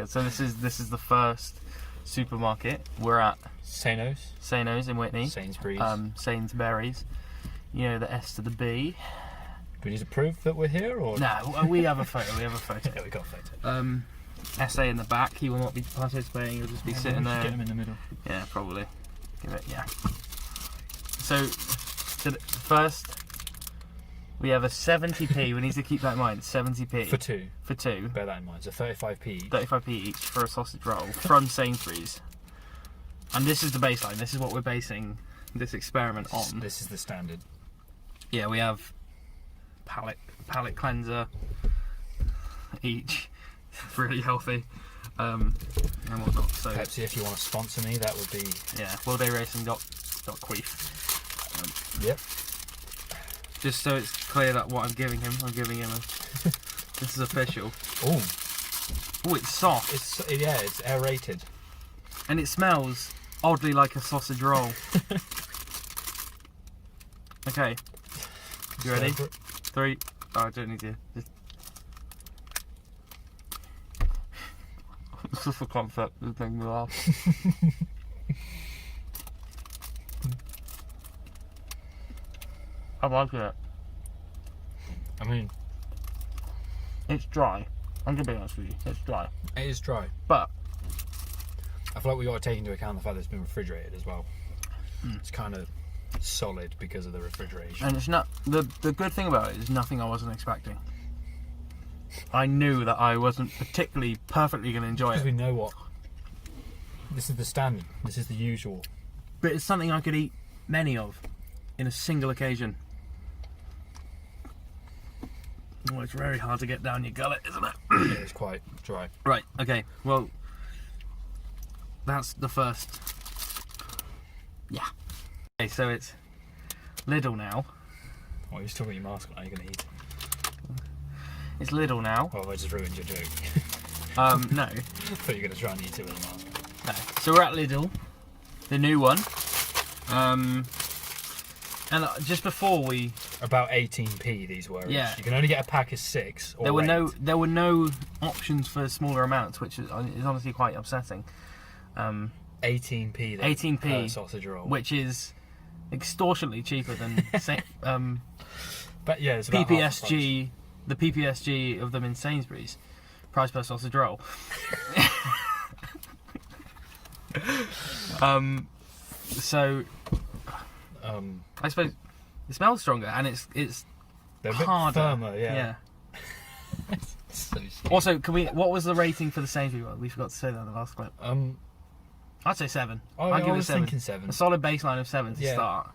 So this is the first supermarket. We're at Sano's in Whitney. Sainsbury's. Sainsbury's. You know, the S to the B. Do we need to prove that we're here, or No, we have a photo. Yeah, we got a photo. SA in the back. He will not be participating. He'll just be sitting there. Get him in the middle. Yeah, probably. Give it. Yeah. So first, we have a 70p. We need to keep that in mind. 70p For two. For two. Bear that in mind. So 35p each. 35p each for a sausage roll from Sainsbury's. And this is the baseline. This is what we're basing this experiment on. This is the standard. Yeah, we have palate cleanser each. Really healthy. And whatnot. So Pepsi, if you want to sponsor me, that would be. Yeah, worldayracing.queef. Yep. Just so it's clear that what I'm giving him this is official. Oh, It's soft. it's aerated. And it smells oddly like a sausage roll. Okay. You ready? 3. Oh, I don't need to. It's just a concept. It's making me laugh. I like it. I mean, It's dry. I'm gonna be honest with you. It's dry. it is dry. But I feel like we got to take into account the fact that it's been refrigerated as well. It's kind of solid because of the refrigeration. and it's not the good thing about it is nothing I wasn't expecting. I knew that I wasn't particularly perfectly gonna enjoy Because it. we know what. This is the standard. This is the usual. But it's something I could eat many of in a single occasion. Oh, it's very hard to get down your gullet, isn't it? It is quite dry. Right, okay, well, that's the first. Yeah. Okay, so it's Lidl now. Oh, you still got your mask on. Are you going to eat? It's Lidl now. Oh, I just ruined your joke. No. I thought you were going to try and eat it with a mask. No. So we're at Lidl, the new one. And just before we, About 18p these were. Yeah. You can only get a pack of 6. Or there were no options for smaller amounts, which is honestly quite upsetting. 18p. Then 18p per sausage roll. which is extortionately cheaper than But yeah, it's about half the price. PPSG, the PPSG of them in Sainsbury's, price per sausage roll. So I suppose it smells stronger and it's They're a bit harder. firmer, yeah. So sweet. Also, what was the rating for the Sainsbury's one? We forgot to say that in the last clip. I'd say 7. I I'd give it was 7. thinking 7. A solid baseline of 7 to Yeah. start.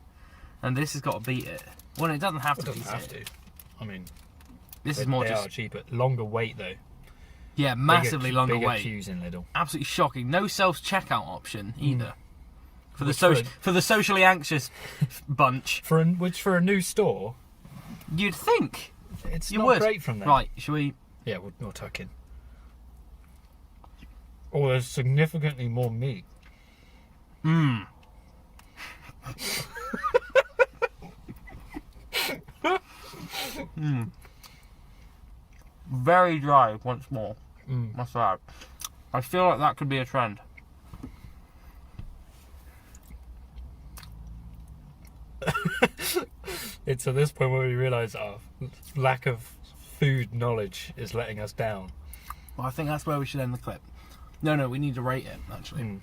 And this has got to beat it. Well, it doesn't have It to doesn't beat have it. to. I mean, This is more they just are cheaper. Longer wait though. yeah, massively longer bigger wait. queues in Lidl. Absolutely shocking. No self-checkout option either. For Which for the socially anxious bunch, For a new store, you'd think it's you not would. great from them. Right? Shall we? Yeah, we'll tuck in. Oh, there's significantly more meat. Very dry once more. Mm. That's right. I feel like that could be a trend. It's at this point where we realise our lack of food knowledge is letting us down. Well, I think that's where we should end the clip. No, we need to rate it actually.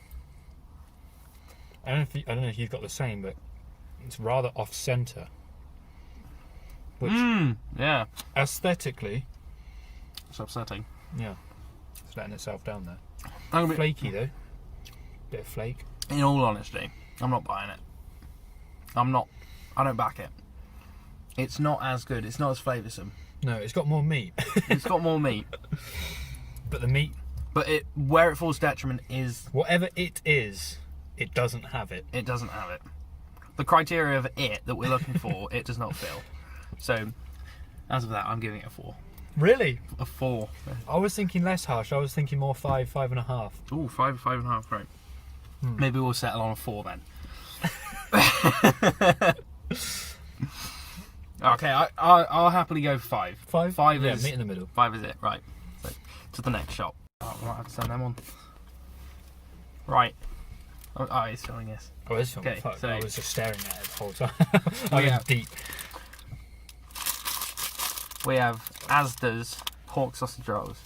I don't know if you've got the same, but it's rather off-centre. Which Yeah, aesthetically, it's upsetting. yeah, it's letting itself down there. I'm gonna be- Flaky though. Bit of flake. In all honesty, I'm not buying it. I don't back it. It's not as good. It's not as flavoursome. No, it's got more meat. It's got more meat, But the meat, but where it falls detriment is whatever it is, it doesn't have it. it doesn't have it. The criteria of it that we're looking for, it does not fill. So, as of that, I'm giving it a 4. Really? A 4. I was thinking less harsh. I was thinking more 5, 5.5. Ooh, 5.5, right. Maybe we'll settle on a 4 then. Okay, I'll happily go 5. 5? 5 yeah, is meat in the middle. 5 is it, right. So, to the next shop. Oh, I might have to turn them on. Right. Oh, it's filming this. Oh, it's filming. Okay, Fuck, so- I was just staring at it the whole time. We I'm have- deep. We have Asda's pork sausage rolls.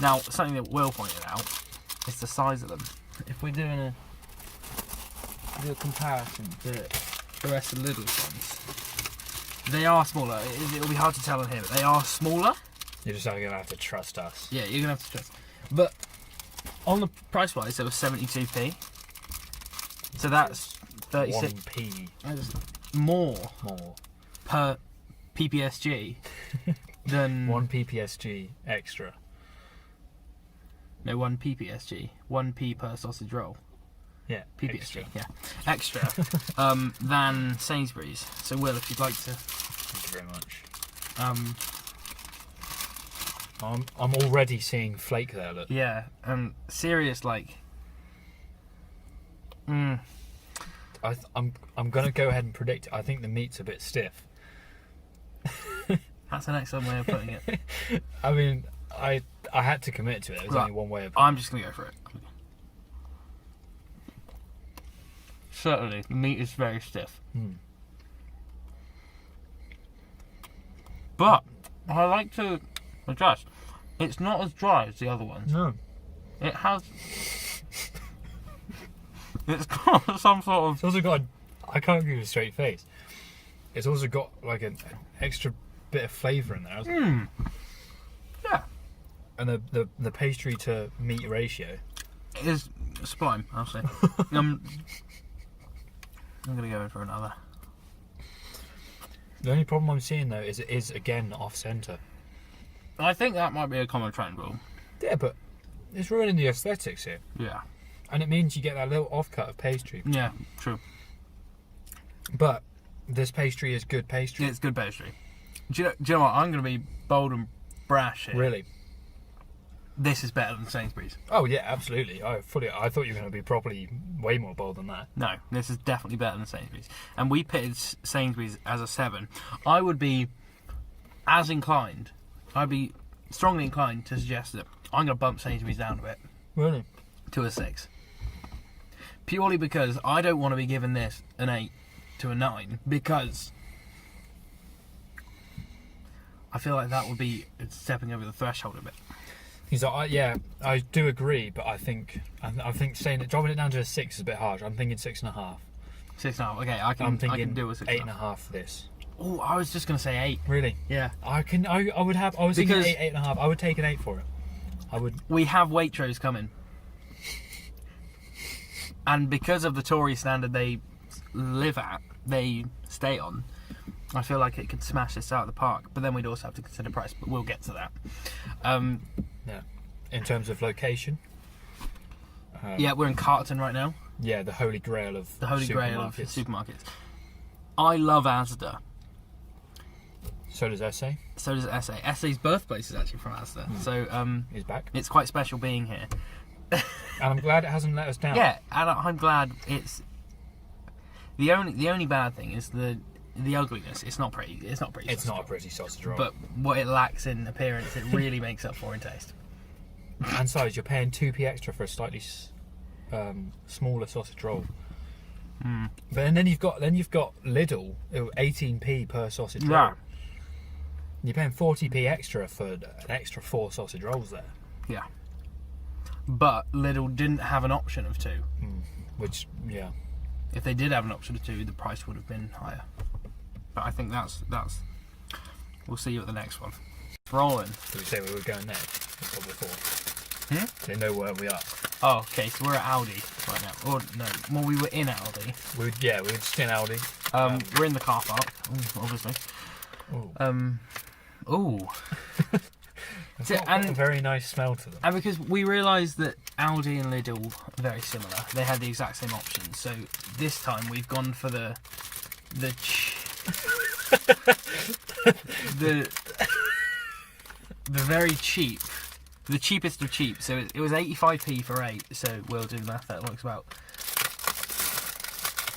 Now, something that Will pointed out is the size of them. If we're doing a comparison to the rest of Lidl's ones, they are smaller. It'll be hard to tell on here, but they are smaller. You're just going to have to trust us. Yeah, you're gonna have to trust. But on the price wise, it was 72p. So that's 36 1p that's more more. per PPSG than 1 PPSG extra. no 1 PPSG, 1p per sausage roll. Yeah. PPSG, extra. yeah, extra than Sainsbury's. So Will, if you'd like to, Thank you very much. I'm already seeing flake there. Look. yeah, serious like. I'm gonna go ahead and predict it. I think the meat's a bit stiff. That's an excellent way of putting it. I mean, I had to commit to it. There's Right. only one way of. I'm just gonna go for it. Certainly, the meat is very stiff. Hmm. But I like to adjust. It's not as dry as the other ones. No. It has. It's got some sort of. It's also got. I can't give you a straight face. It's also got like an extra bit of flavour in there, hasn't it? Yeah, And the pastry to meat ratio. it is sublime, I'll say. I'm gonna go in for another. The only problem I'm seeing though is it is again off centre. I think that might be a common trend, Will. Yeah, but it's ruining the aesthetics here, Yeah. and it means you get that little offcut of pastry. Yeah, true. But this pastry is good pastry. It's good pastry. Do you know what? I'm gonna be bold and brash here. Really. This is better than Sainsbury's. Oh yeah, absolutely. I thought you were going to be properly way more bold than that. No, this is definitely better than Sainsbury's. And we pitted Sainsbury's as a 7. I would be as inclined. I'd be strongly inclined to suggest that I'm going to bump Sainsbury's down a bit Really? to a 6. Purely because I don't want to be giving this an 8 to a 9 because I feel like that would be stepping over the threshold a bit. He's like, I do agree, but I think dropping it down to a 6 is a bit harsh. I'm thinking 6.5. 6.5. Okay, I I'm can thinking do a 6.5. 8.5 for this. Oh, I was just going to say 8. Really? Yeah. I was thinking Because- 8.5. I would take an 8 for it. I would. We have Waitrose coming. And because of the Tory standard they live at, they stay on, I feel like it could smash this out of the park. But then we'd also have to consider price, but we'll get to that. Yeah. In terms of location. Yeah, we're in Carterton right now, Yeah, the holy grail of the holy grail of supermarkets. supermarkets. I love Asda. So does Essay. So does SA. SA's birthplace is actually from Asda. So He's back. it's quite special being here. And I'm glad it hasn't let us down. Yeah, and I'm glad it's... The only bad thing is the ugliness. It's not pretty. It's not pretty. It's not a pretty sausage roll. But what it lacks in appearance, it really makes up for in taste. And size, you're paying 2p extra for a slightly smaller sausage roll. Mm. But and then you've got Lidl, 18p per sausage roll. Yeah. You're paying 40p extra for an extra 4 sausage rolls there, Yeah. But Lidl didn't have an option of 2. which yeah, If they did have an option of 2, the price would have been higher. But I think that's. We'll see you at the next one. It's rolling. did we say we were going next? Or before? Hmm? They know where we are. Oh, okay. So we're at Aldi right now. Or no, well, we were in Aldi. We were just in Aldi. We're in the car park, obviously. Ooh. Ooh. It's So- got a very nice smell to them. And because we realised that Aldi and Lidl are very similar, they had the exact same options. So this time we've gone for the very cheap, the cheapest of cheap. So it was 85p for 8. So we'll do the math. That looks about.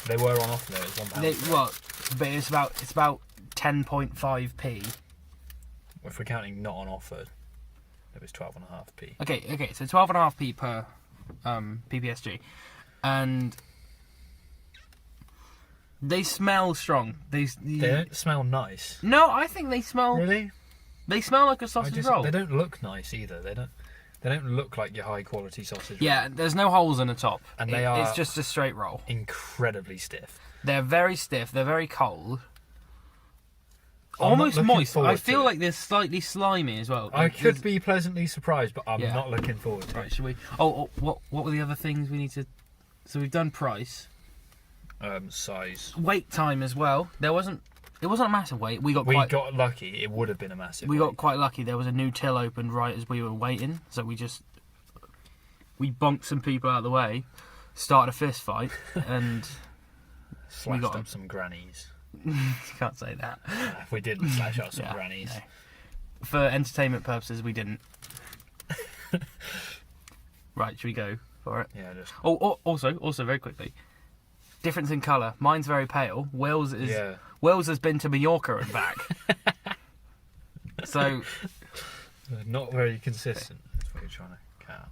They were on offer there. It was £1. Well, but it's about 10.5p. If we're counting not on offer, It was 12.5p. Okay, so 12.5p per PPSG, and they smell strong. They don't smell nice. No, I think they smell. Really? They smell like a sausage roll. They don't look nice either. They don't look like your high quality sausage. Yeah, roll. there's no holes in the top, And it's just a straight roll. Incredibly stiff. They're very stiff. They're very cold. I'm Almost not looking moist. forward I to feel it. like they're slightly slimy as well. I Like, could be pleasantly surprised, but I'm Yeah. not looking forward to Right, it. should we? Oh, what were the other things we need to? So we've done price, Size. wait time as well. It wasn't a massive wait. We got lucky. It would have been a massive. we got quite lucky. There was a new till opened right as we were waiting, so we bonked some people out of the way, started a fist fight, and slashed got 'em. up some grannies. you can't say that. We didn't slash up some Yeah, grannies. no. For entertainment purposes, we didn't. Right, should we go for it? Yeah, just Also, very quickly, difference in colour. Mine's very pale. Will's has been to Mallorca and back. So not very consistent. That's what you're trying to count.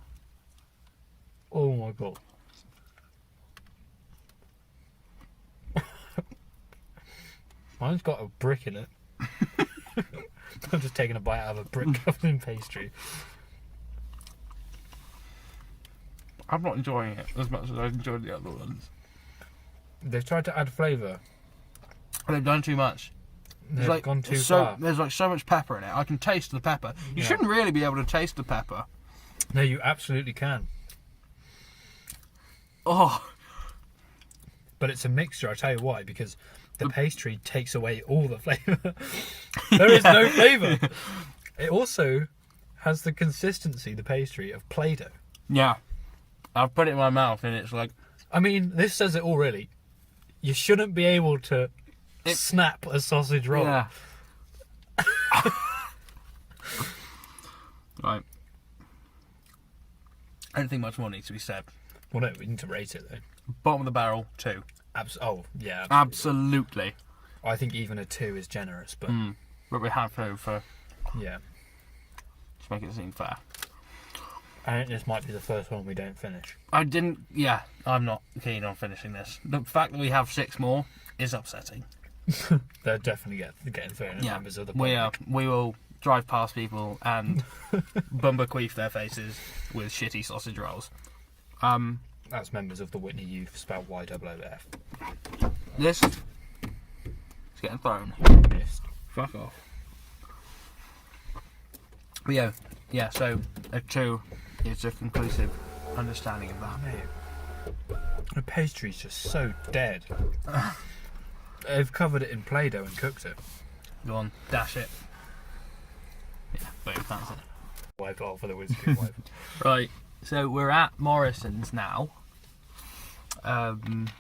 Oh my god. Mine's got a brick in it. I'm just taking a bite out of a brick covered in pastry. I'm not enjoying it as much as I've enjoyed the other ones. They've tried to add flavour. They've done too much. They've gone too far. There's like so much pepper in it. I can taste the pepper. You Yeah. shouldn't really be able to taste the pepper. No, you absolutely can. Oh, But it's a mixture, I'll tell you why, because the pastry takes away all the flavour. There is no flavour. It also has the consistency, the pastry, of Play-Doh. yeah. I've put it in my mouth and it's like I mean, this says it all really. You shouldn't be able to snap a sausage roll. yeah. Right. I don't think much more needs to be said. Well, no, we need to rate it though. Bottom of the barrel, 2. Yeah. Absolutely. I think even a 2 is generous, but But we have to for yeah. to make it seem fair. I think this might be the first one we don't finish. I'm not keen on finishing this. The fact that we have 6 more is upsetting. They're definitely getting fair Yeah, members of the we public. we will drive past people and bumberqueef their faces with shitty sausage rolls. That's members of the Whitney Youth, spelled YOOF. This is getting thrown. Missed. Fuck off. But yeah. So a 2 is a conclusive understanding of that. Mate, the pastry's just so dead. They've covered it in Play-Doh and cooked it. Go on, dash it. Yeah, boom, that's it. Wipe it off with a whiskey wipe. Right, so we're at Morrison's now. And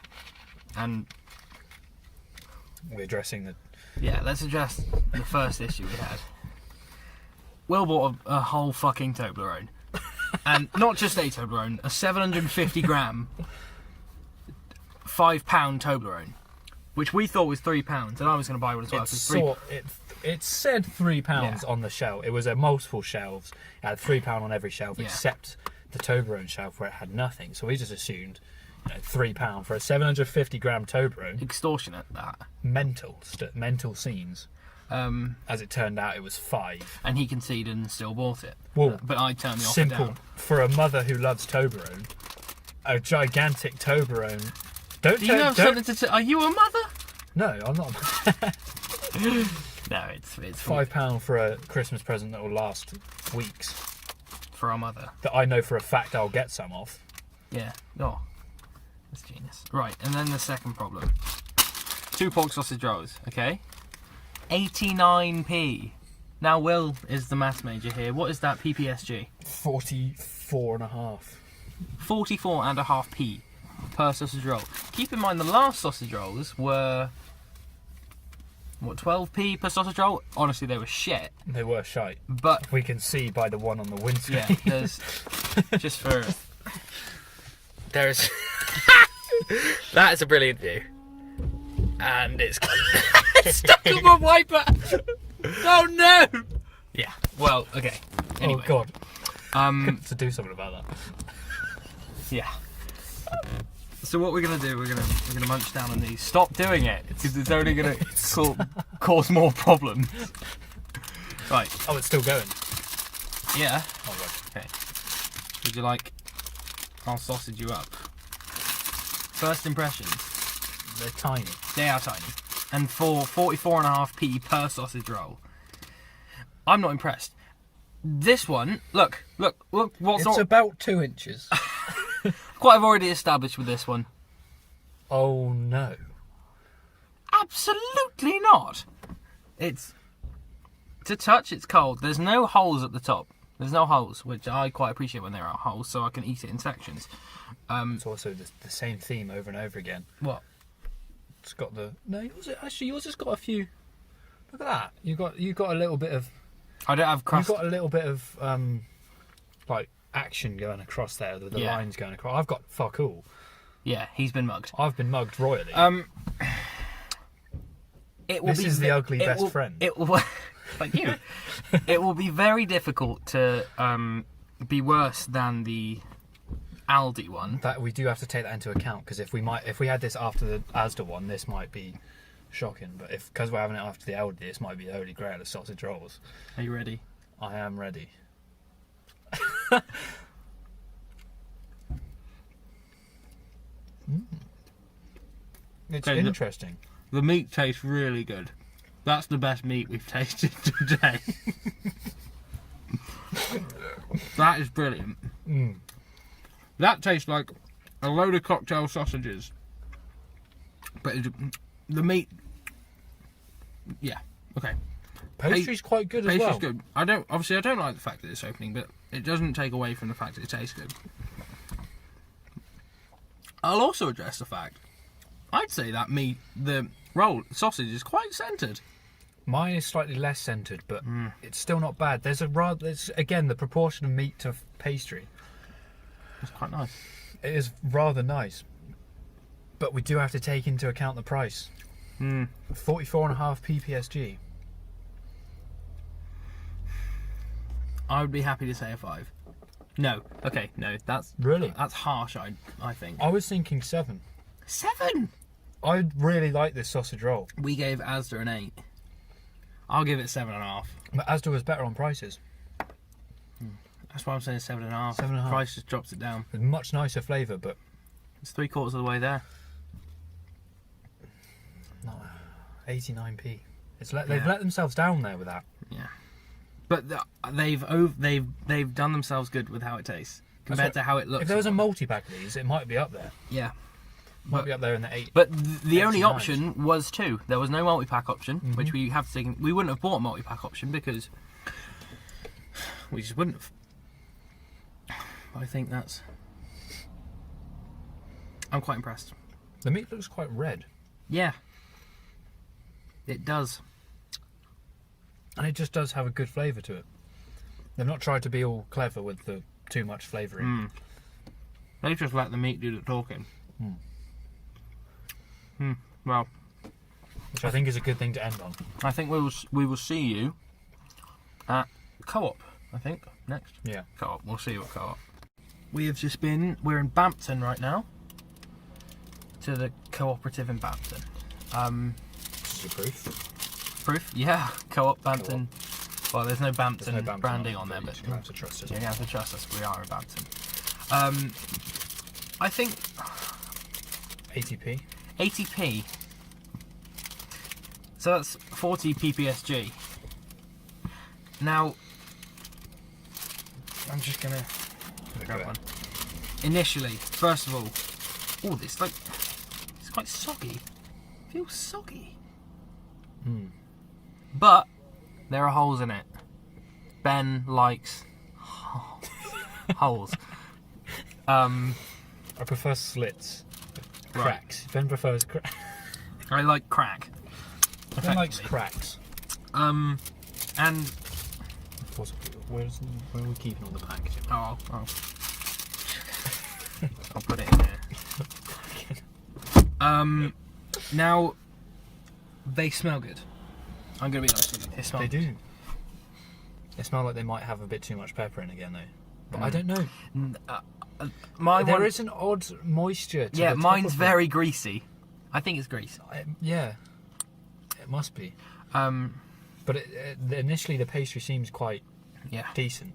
We're addressing the. yeah, let's address the first issue we had. Will bought a whole fucking Toblerone. And not just a Toblerone, a 750 gram, £5 Toblerone. Which we thought was £3, and I was going to buy one as well. It said £3 Yeah. on the shelf. It was multiple shelves. It had £3 on every shelf, Yeah. except the Toblerone shelf where it had nothing. So we just assumed, £3 for a 750 gram Toblerone. Extortionate, that. Mental scenes. As it turned out, it was £5. And he conceded and still bought it. Well, But I turned the offer simple down. for a mother who loves Toblerone. A gigantic Toblerone. Do you have something to say? Are you a mother? No, I'm not. No, it's £5 for a Christmas present that will last weeks. for our mother. That I know for a fact I'll get some of. Yeah. Oh, that's genius. Right, and then the second problem. 2 pork sausage rolls, okay? 89p. Now, Will is the maths major here. What is that PPSG? 44.5. 44.5p per sausage roll. Keep in mind the last sausage rolls were, what, 12p per sausage roll? Honestly, they were shit. They were shite. But, We can see by the one on the windscreen. yeah, there's, just for, there's, that is a brilliant view. And it's stuck on my wiper. Oh no! Yeah, well, okay. Anyway, Oh God. um, To do something about that. yeah. So what we're gonna do? We're gonna munch down on these. Stop doing it, because it's only gonna cause more problems. Right. Oh, it's still going. Yeah. Oh, right. Okay. Would you like? I'll sausage you up. First impressions. They're tiny. They are tiny. And for 44.5p per sausage roll, I'm not impressed. This one, look, what's It's not... about 2 inches. What I've already established with this one. Oh no. Absolutely not. It's... To touch, it's cold. There's no holes at the top. There's no holes, which I quite appreciate when there are holes, so I can eat it in sections. It's also the same theme over and over again. What? It's got the yours has got a few. Look at that. You got a little bit of. I don't have crust. You've got a little bit of like action going across there. The Yeah. lines going across. I've got fuck all. Yeah, he's been mugged. I've been mugged royally. It will This is the ugly best friend. It will, thank you. It will be very difficult to be worse than the Aldi one. That we do have to take that into account, because if we had this after the Asda one, this might be shocking. But because we're having it after the Aldi, this might be the Holy Grail of sausage rolls. Are you ready? I am ready. It's Okay, interesting. The meat tastes really good. That's the best meat we've tasted today. That is brilliant. Mm. That tastes like a load of cocktail sausages. But the meat... Yeah, okay. Pastry's quite good as Pastry's well. good. I don't like the fact that it's opening, but it doesn't take away from the fact that it tastes good. I'll also address the fact, I'd say that the sausage is quite centred. Mine is slightly less centred, but it's still not bad. There's again, the proportion of meat to pastry. It's quite nice. It is rather nice, but we do have to take into account the price. 44.5p PSG. I would be happy to say a 5. No, okay, no, that's harsh. I think I was thinking 7. 7. I really like this sausage roll, We gave Asda an 8. I'll give it 7.5. but Asda was better on prices. That's why I'm saying 7.5. 7.5. Price just drops it down. It's much nicer flavour, but It's 3/4 of the way there. not 89p. They've Yeah. let themselves down there with that. Yeah, but they've done themselves good with how it tastes compared to how it looks. If there was a multi-pack of these, it might be up there. Yeah, Might be up there in the 8. but the only 89s. option was 2. There was no multi-pack option, which we have to take. We wouldn't have bought a multi-pack option because we just wouldn't have. But I think I'm quite impressed. The meat looks quite red, Yeah, it does. and it just does have a good flavour to it. They've not tried to be all clever with the too much flavouring. They just let the meat do the talking. Well, Which I think is a good thing to end on. I think we will see you at Co-op. I think next. Yeah. Co-op. We'll see you at Co-op. We're in Bampton right now. To the cooperative in Bampton. This is a proof. Proof? Yeah. Co-op Bampton. Well, there's no Bampton, There's no Bampton branding on there, you're but gonna have to trust us. you have to trust us. We are in Bampton. I think 80p. 80p. So that's 40 ppsg. Now, I'm just gonna grab one. Initially, first of all, it's quite soggy. Feels soggy. But there are holes in it. Ben likes holes. I prefer slits. Right. Cracks. Ben prefers cracks. I like crack. Ben likes effectively. cracks. And Where are we keeping all the packaging? I'll put it in there. Now they smell good. I'm gonna be honest with you. They smell They good. do. They smell like they might have a bit too much pepper in again, though. But I don't know. There is an odd moisture to Yeah, the top mine's of very greasy. I think it's grease. yeah, it must be. Um, But initially, the pastry seems quite yeah. decent.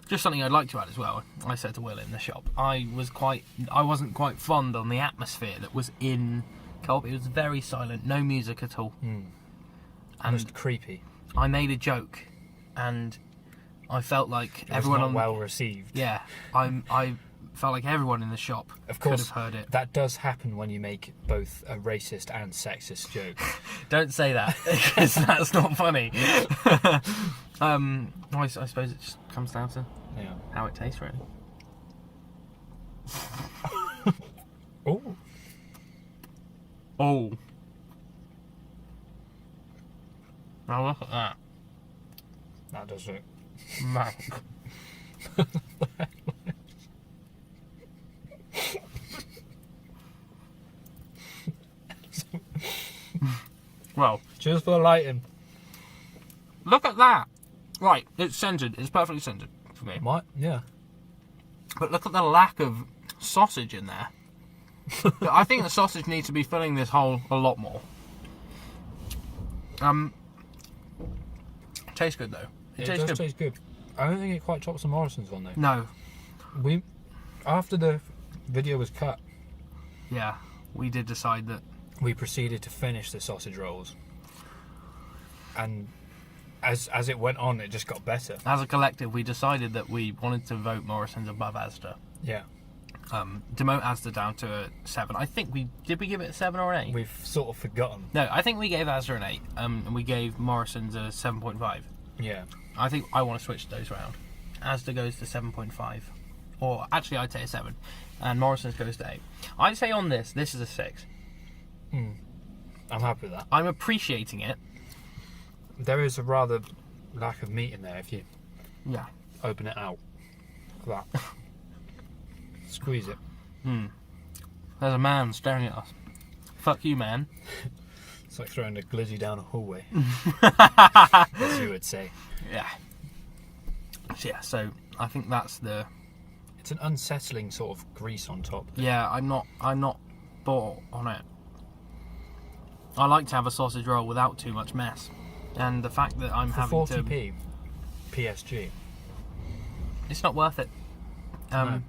Just something I'd like to add as well. I said to Will in the shop, I wasn't quite fond on the atmosphere that was in Co-op. It was very silent, no music at all. And And it's creepy. I made a joke, and I felt like It was everyone not on well received. yeah, I felt like everyone in the shop Of could course, have heard it. that does happen when you make both a racist and sexist joke. Don't say that, because that's not funny. I suppose it just comes down to Yeah. how it tastes, really. Oh, Oh. Now look at that. that does look. Man. Well, Cheers for the lighting. look at that. Right, it's centered. It's perfectly centered for me. Might, yeah. But look at the lack of sausage in there. I think the sausage needs to be filling this hole a lot more. Tastes good though. It tastes does good. taste good. I don't think it quite tops the Morrison's one though. No. We, after the video was cut, Yeah, we did decide that. we proceeded to finish the sausage rolls, and as it went on, it just got better. As a collective, we decided that we wanted to vote Morrison's above Asda. Yeah, Demote Asda down to a 7. I think we give it a 7 or an 8? we've sort of forgotten. No, I think we gave Asda an 8, and we gave Morrison's a 7.5. Yeah, I think I want to switch those around. Asda goes to 7.5, or actually I'd say a 7, and Morrison's goes to 8. I'd say on this is a 6. I'm happy with that. I'm appreciating it. There is a rather lack of meat in there if you Yeah. open it out. Like that. Squeeze it. There's a man staring at us. Fuck you, man. It's like throwing a glizzy down a hallway. As you would say. Yeah. Yeah, so I think that's the... It's an unsettling sort of grease on top. Yeah, I'm not bought on it. I like to have a sausage roll without too much mess. And the fact that I'm For having 40p, PSG. it's not worth it. No.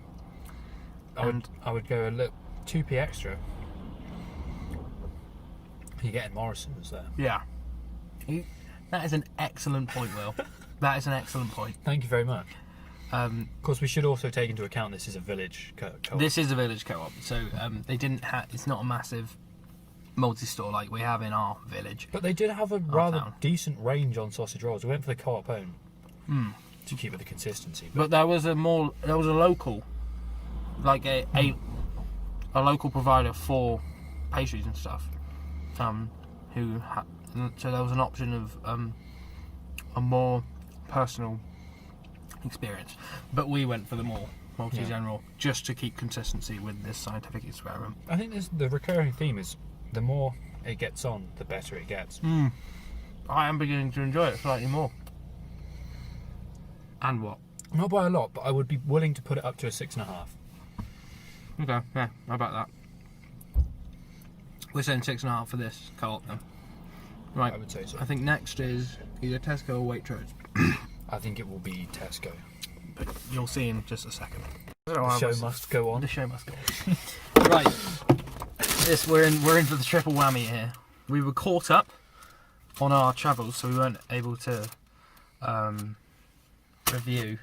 I would go a little 2p extra. You're getting Morrison's there. Yeah. That is an excellent point, Will. That is an excellent point. Thank you very much. Of course, we should also take into account this is a village co-op. This is a village co-op, so they didn't have. It's not a massive multi-store like we have in our village. But they did have a rather town. decent range on sausage rolls. We went for the co-op own to keep with the consistency. But there was a local, like a local provider for pastries and stuff. So there was an option of a more personal experience, but we went for the more multi-general just to keep consistency with this scientific experiment. I think the recurring theme is the more it gets on, the better it gets. I am beginning to enjoy it slightly more. And what? Not by a lot, but I would be willing to put it up to a 6.5. Okay, yeah, how about that? We're saying 6.5 for this co-op then. Right, I would say so. I think next is either Tesco or Waitrose. I think it will be Tesco. But you'll see in just a second. The show must go on. The show must go on. Right. We're in for the triple whammy here. We were caught up on our travels, so we weren't able to review.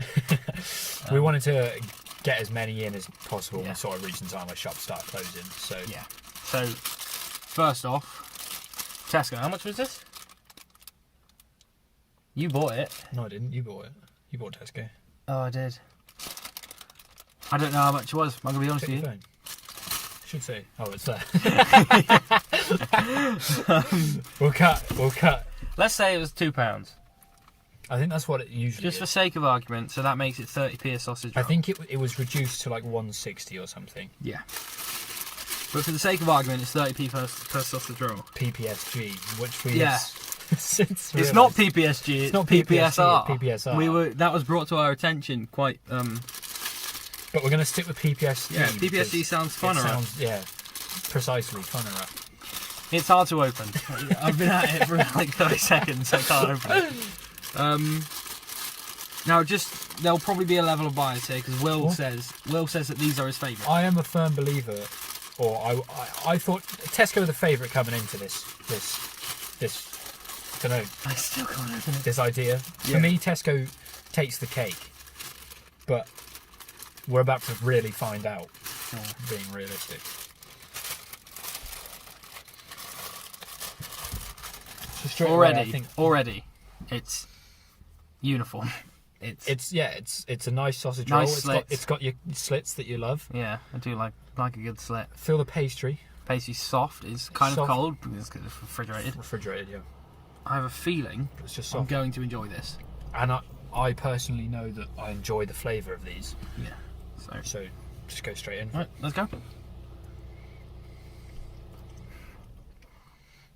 We wanted to get as many in as possible. Yeah. We sort of reached the time where shops start closing. So Yeah. So first off, Tesco. How much was this? You bought it. No, I didn't. You bought it. You bought Tesco. Oh, I did. I don't know how much it was. I'm gonna be honest Check with your you. phone. Should say. Oh, it's there. We'll cut. Let's say it was £2. I think that's what it usually Just for is. sake of argument, so that makes it 30p a sausage I roll. think it was reduced to like 160 or something. Yeah. But for the sake of argument, it's 30p per sausage roll. PPSG, which we Yeah. Since It's not realised. PPSG. It's not PPSR. PPSR. That was brought to our attention quite. But we're going to stick with PPSG. Yeah, PPSG sounds funner. Yeah, precisely funner. It's hard to open. I've been at it for like 30 seconds. I can't open it. Now, there'll probably be a level of bias here because Will says that these are his favourite. I am a firm believer, or I thought Tesco were the favourite coming into this. I don't know. I still can't open it. This idea. Yeah. For me, Tesco takes the cake, but we're about to really find out. Being realistic. So straight away, I think Already, it's uniform. it's a nice sausage Nice roll. slits. It's got your slits that you love. Yeah, I do like a good slit. Feel the pastry. Pastry's soft. It's kind Soft. of cold because it's refrigerated. Refrigerated, yeah. I have a feeling It's just I'm soft. going to enjoy this. And I personally know that I enjoy the flavour of these. Yeah. So just go straight in. Right, let's go.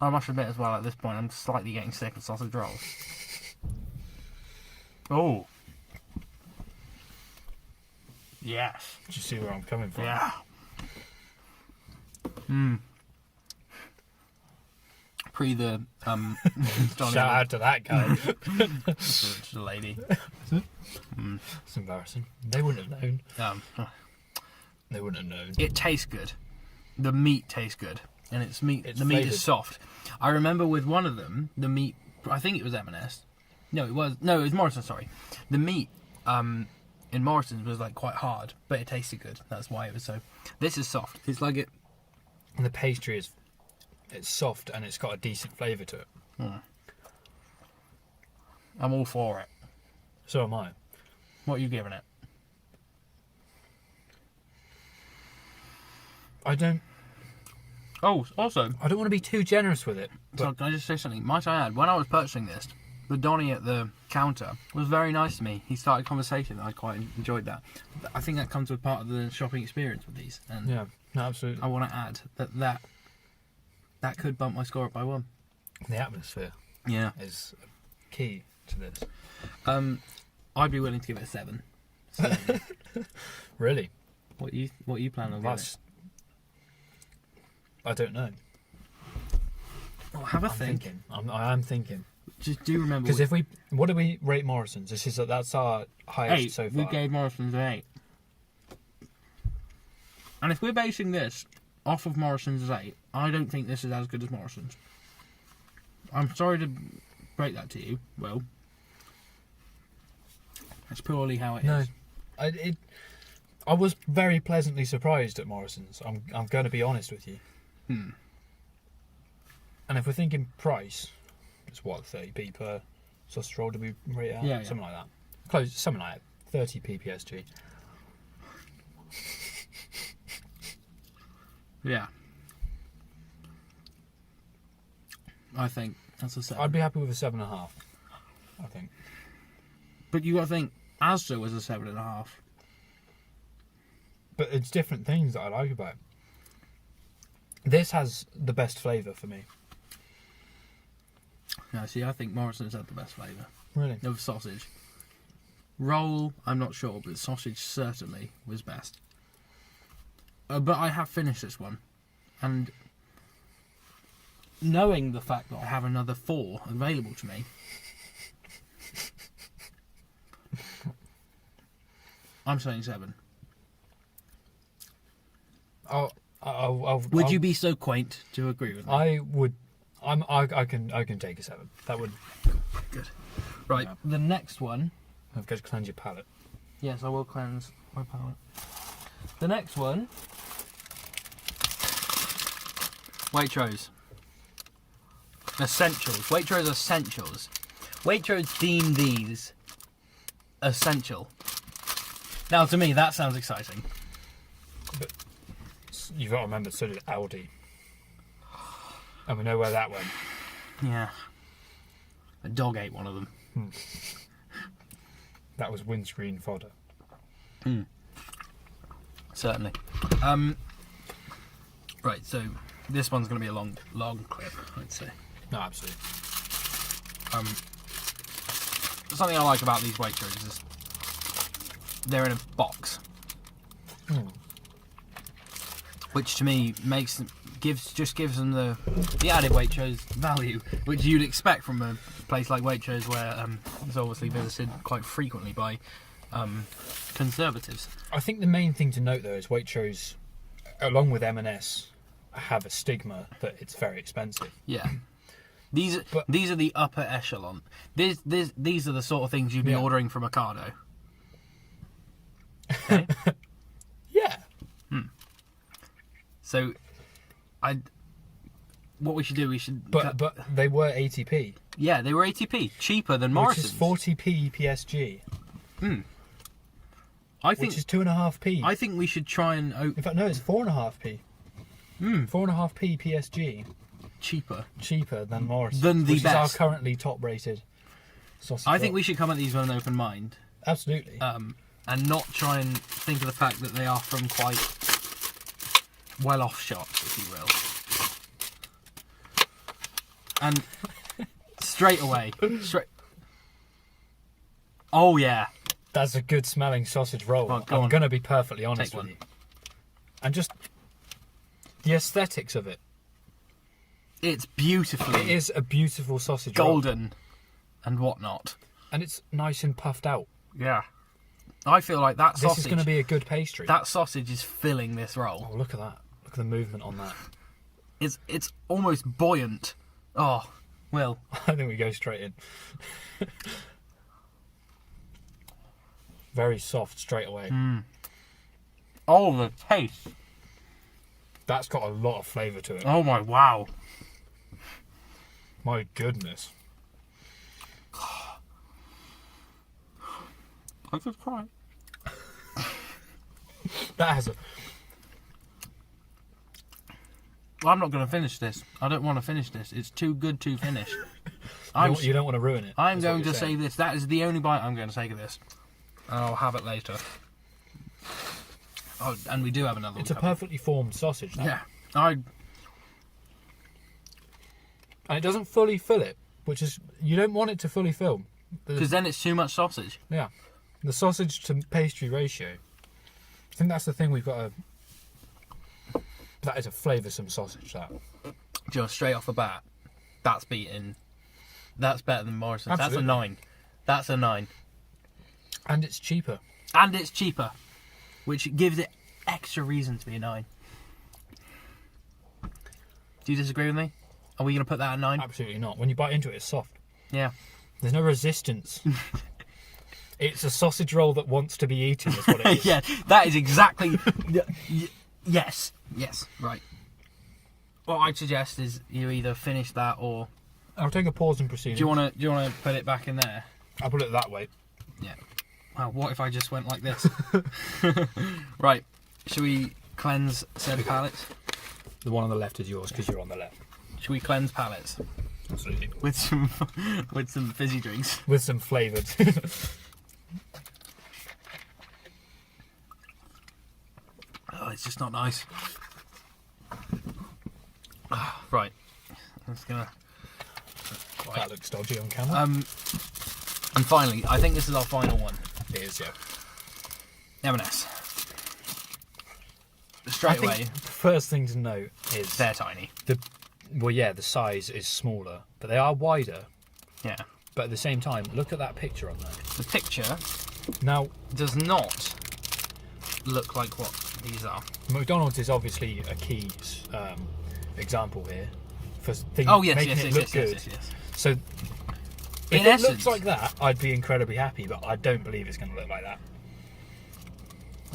I must admit as well at this point I'm slightly getting sick of sausage rolls. Oh. Yes. Do you see where I'm coming from? Yeah. Mmm. Pre the Shout out to that guy. the lady. It's embarrassing. They wouldn't have known. They wouldn't have known. It tastes good. The meat tastes good, and the meat flavoured. is soft. I remember with one of them, the meat. I think it was M&S. No, it was Morrison. Sorry, the meat in Morrison's was like quite hard, but it tasted good. That's why it was so. This is soft. It's like it. And the pastry it's soft and it's got a decent flavour to it. I'm all for it. So am I. What are you giving it? I don't Oh, also, want to be too generous with it. so can I just say something? Might I add, when I was purchasing this, the Donny at the counter was very nice to me. He started conversation. I quite enjoyed that. I think that comes with part of the shopping experience with these. And Yeah, no, absolutely. I want to add that could bump my score up by 1. The atmosphere Yeah. is key to this. I'd be willing to give it a 7. So, Really? what you plan on giving it? That's... I don't know. Well, have a I'm think. thinking. I am thinking. Just do remember. Because what do we rate Morrison's? That's our highest 8, so we far. gave Morrison's an 8. And if we're basing this off of Morrison's as 8, I don't think this is as good as Morrison's. I'm sorry to break that to you, Will. That's purely how it is. No, I was very pleasantly surprised at Morrison's. I'm going to be honest with you. And if we're thinking price, it's what, 30p per sausage roll? Do we rate it out? Yeah. Something like that. Close, something like that. 30p PSG. Yeah. I think that's a 7. I'd be happy with a 7.5. I think. But you got to think, Asda was a 7.5. But it's different things that I like about it. This has the best flavour for me. No, see, I think Morrison's had the best flavour Really? of sausage. Roll, I'm not sure, but sausage certainly was best. But I have finished this one, and knowing the fact that I have another 4 available to me, I'm saying 7. Would you be so quaint to agree with me? I would. I can take a 7. That would. Good. Right, Yeah. the next one. I've got to cleanse your palate. Yes, I will cleanse my palate. The next one. Waitrose. Essentials. Waitrose Essentials. Waitrose deem these essential. Now, to me, that sounds exciting. You've got to remember, so did Aldi. And we know where that went. Yeah. A dog ate one of them. That was windscreen fodder. Certainly. Right, so this one's going to be a long clip, I'd say. No, absolutely. Something I like about these Waitrose is they're in a box, which to me gives them the added Waitrose value, which you'd expect from a place like Waitrose, where it's obviously visited quite frequently by conservatives. I think the main thing to note though is Waitrose, along with M&S, have a stigma that it's very expensive. Yeah. These are the upper echelon. These are the sort of things you'd be Yeah. ordering from Ocado. Okay? Yeah. So, what we should do, we should... But they were 80p, yeah, they were 80p, cheaper than which Morrison's. is 40p PSG, I think which is 2.5p. I think we should try and... In fact, no, it's 4.5p. 4.5p PSG, cheaper. cheaper than Morrison's. Than the which best. is our currently top-rated sausage I think roll. we should come at these with an open mind. Absolutely. And not try and think of the fact that they are from quite well-off shops, if you will. And straight away, oh yeah, That's a good smelling sausage roll. Well, go I'm on. going to be perfectly honest Take with one. you. And just the aesthetics of it. it's beautifully It is a beautiful sausage roll. golden and whatnot. And it's nice and puffed out. Yeah, I feel like that This sausage. is going to be a good pastry. That sausage is filling this roll. Oh, look at that. Look at the movement on that. It's almost buoyant. Oh, Will. I think we go straight in. Very soft straight away. Oh, the taste. That's got a lot of flavour to it. Oh my wow. My goodness. I could cry. That has a... I'm not going to finish this. I don't want to finish this. It's too good to finish. You don't want to ruin it. I'm is what going you're to saying. say this. That is the only bite I'm going to take of this. And I'll have it later. Oh, and we do have another It's a one coming. perfectly formed sausage. That. Yeah. And it doesn't fully fill it, which is... You don't want it to fully fill. Because then it's too much sausage. Yeah. The sausage to pastry ratio. I think that's the thing we've got to... That is a flavoursome sausage, that. Just straight off the bat, that's beaten. That's better than Morrison's. Absolutely. That's a 9. That's a 9. And it's cheaper. And it's cheaper, which gives it extra reason to be a 9. Do you disagree with me? Are we going to put that at 9? Absolutely not. When you bite into it, it's soft. Yeah. There's no resistance. It's a sausage roll that wants to be eaten, is what it is. Yeah, that is exactly... Yes. Yes, right. What I'd suggest is you either finish that or... I'll take a pause and proceed. Do you want to put it back in there? I'll put it that way. Yeah. Well, what if I just went like this? Right. Should we cleanse said palates? The one on the left is yours because you're on the left. Should we cleanse palates Absolutely. with some fizzy drinks? With some flavoured. Oh, it's just not nice. Right. I'm just gonna. That looks dodgy on camera. And finally, I think this is our final one. It is, yeah. M&S. I Straight think away, the first thing to note is they're tiny. the size is smaller, but they are wider. Yeah. But at the same time, look at that picture on there. The picture Now, does not look like what these are. McDonald's is obviously a key example here for things Oh yes, making yes, it yes, look yes, good. yes, yes, yes. So, In if it essence- looks like that, I'd be incredibly happy. But I don't believe it's going to look like that.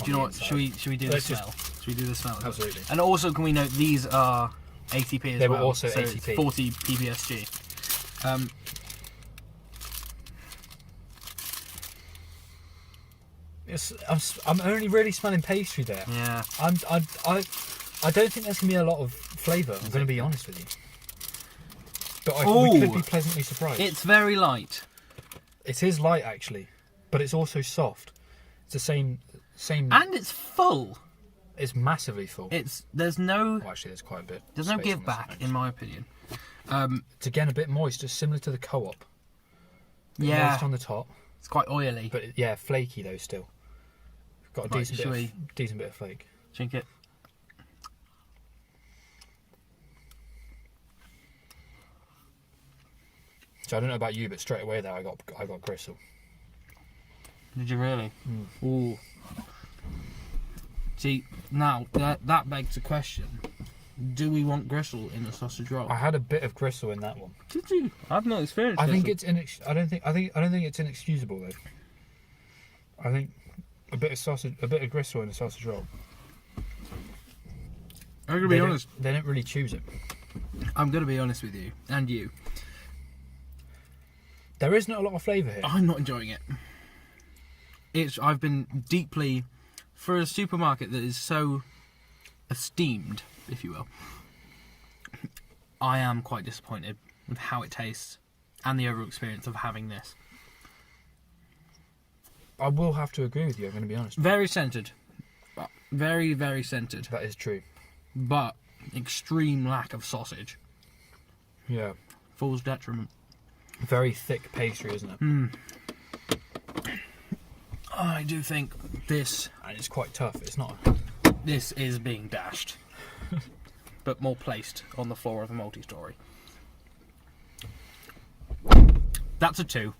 Do you know what? Should we do the Let's just- smell? Should we do the smell? as well? Absolutely. And also, can we note these are 80p as They were well? also so 80p. It's 40 ppsg. I'm only really smelling pastry there. Yeah. I don't think there's going to be a lot of flavour. I'm going to be honest with you. But we could Ooh. be pleasantly surprised. It's very light. It is light actually, but it's also soft. It's the same. And it's full. It's massively full. There's no Oh, actually, there's quite a bit. there's no space give on this back one. in my opinion. It's again a bit moist, just similar to the Co-op. Yeah. moist on the top, It's quite oily. but yeah, flaky though still. Got a Right, decent shall decent bit of flake. Chink it. So I don't know about you, but straight away there I got gristle. Did you really? Mm. Ooh. See, now that begs the question: do we want gristle in a sausage roll? I had a bit of gristle in that one. Did you? I've not experienced. I think gristle. it's I don't think it's inexcusable though. I think a bit of gristle in a sausage roll. I'm gonna be honest. They don't really choose it. I'm gonna be honest with you and you. There isn't a lot of flavour here. I'm not enjoying it. I've been deeply, for a supermarket that is so esteemed, if you will, I am quite disappointed with how it tastes and the overall experience of having this. I will have to agree with you, I'm going to be honest. Very centred. Very, very centred. That is true. But extreme lack of sausage. Yeah. Fool's detriment. Very thick pastry, isn't it? I do think this And it's quite tough. It's not. is being dashed. But more placed on the floor of a multi-story. That's a 2.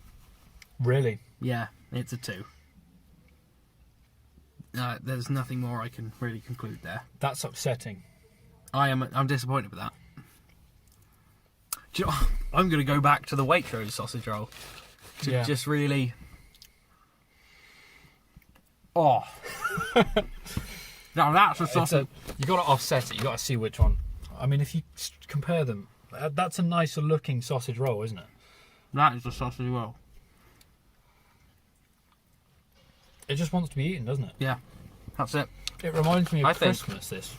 Really? Yeah, it's a 2. There's nothing more I can really conclude there. That's upsetting. I'm disappointed with that. Do you know, I'm going to go back to the Waitrose sausage roll to Yeah. just really. Oh, now that's a sausage. You got to offset it. You got to see which one. I mean, if you compare them, that's a nicer looking sausage roll, isn't it? That is a sausage roll. It just wants to be eaten, doesn't it? Yeah, that's it. It reminds me I of think- Christmas. This.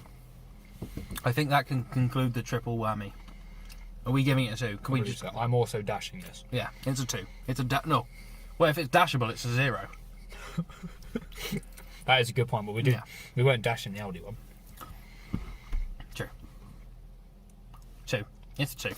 I think that can conclude the triple whammy. Are we giving it a 2? Can we Really, just? so I'm also dashing this. Yeah, it's a 2. It's a no. Well, if it's dashable, it's a 0. That is a good point, but Yeah. we weren't dashing the Aldi one. True. 2. It's a 2.